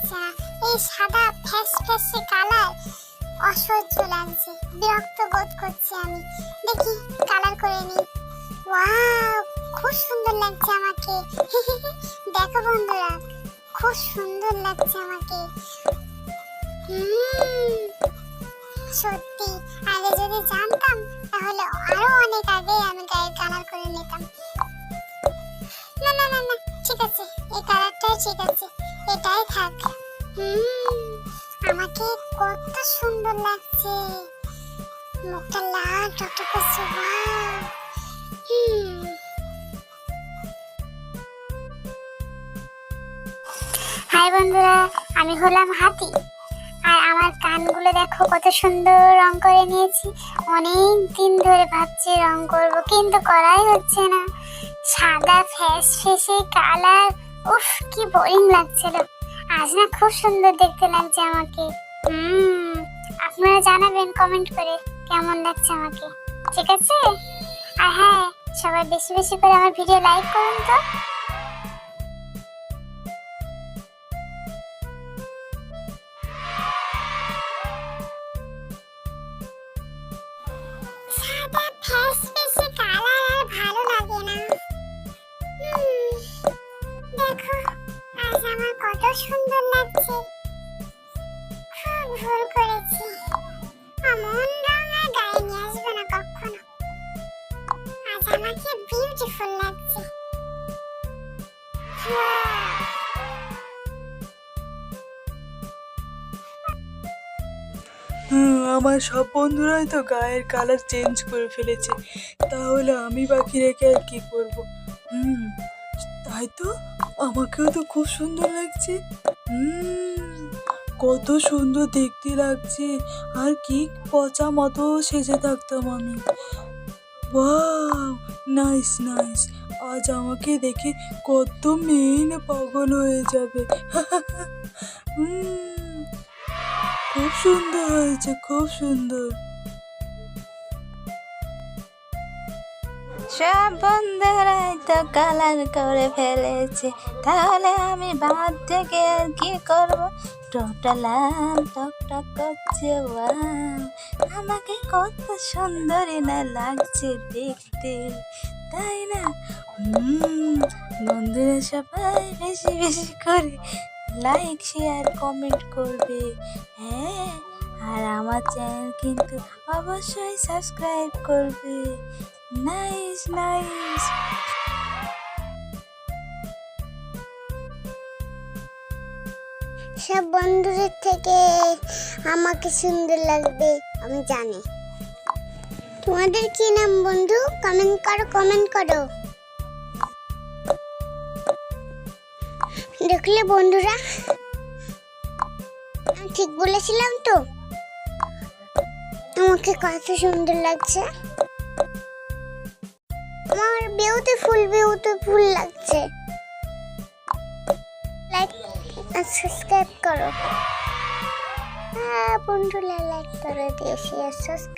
লাগছে না। এই সাদা ফ্যাসে কালার অসহ্য লাগছে, বিরক্ত বোধ করছি আমি। দেখি কালার করে নি। ওয়াও, খুব সুন্দর লাগছে আমাকে। দেখো বন্ধুরা, খুব সুন্দর লাগছে আমাকে। সত্যি আগে যদি জানতাম তাহলে আরো অনেক আগে আমি গায়ের কালার করে নিতাম। না না না না, ঠিক আছে, এই কালারটাই ঠিক আছে, এটাই থাক। আমাকে কত সুন্দর লাগছে, মুখটা লাল টকটক করছে। হাই বন্ধুরা, আমি হলাম হাতি। আর আমার কানগুলো দেখো কত সুন্দর রং করে নিয়েছি। অনেক দিন ধরে ভাবছি রং করব, কিন্তু করাই হচ্ছে না। সাদা ফ্যাসে কালার, উফ কি বোরিং লাগছিল। আজ না খুব সুন্দর দেখতে লাগছে আমাকে। আপনারা জানাবেন কমেন্ট করে কেমন লাগছে আমাকে, ঠিক আছে? আর হ্যাঁ, সবাই বেশি বেশি করে আমার ভিডিও লাইক করুন তো। সাদা ফ্যাসে কালার আর ভালো লাগে না। দেখো আজ আমার কত সুন্দর লাগছে। খুব ভুল করেছি, এমন রং আর গায়ে নিয়ে আসবো না কখনো। আজ আমাকে বিউটিফুল লাগছে। আমার সব বন্ধুরাই তো গায়ের কালার চেঞ্জ করে ফেলেছে, তাহলে আমি বাকি রেখে আর কি করব? তাই তো, আমাকেও তো খুব সুন্দর লাগছে। কত সুন্দর দেখতে লাগছে, আর কি পচা মতো সেজে থাকতাম আমি। Wow, nice nice. আজ আমাকে দেখে কত মেয়ে পাগল হয়ে যাবে। খুব সুন্দর হয়েছে, খুব সুন্দর। সব বন্ধুরাই তো কালার করে ফেলেছে, তাহলে আমি বাদ থেকে আর কি করব? টোটাল টকটক করছে। ওয়াও, আমাকে কত সুন্দরই না লাগছে দেখতে, তাই না? বন্ধুরা সবাই বেশি বেশি করে লাইক শেয়ার কমেন্ট করবে। হ্যাঁ, আর আমার চ্যানেল কিন্তু অবশ্যই সাবস্ক্রাইব করবে। Nice nice. সব বন্ধুদের থেকে আমাকে সুন্দর লাগবে আমি জানি। তোমাদের কি নাম বন্ধু? কমেন্ট করো, কমেন্ট করো। দেখলে বন্ধুরা, আমি ঠিক বলেছিলাম তো, আমাকে কত সুন্দর লাগছে। আমার বিউটিফুল লাগছে। লাইক আর সাবস্ক্রাইব করো। হ্যাঁ বন্ধুরা, লাইক করে দিয়ে শেয়ার সাবস্ক্রাইব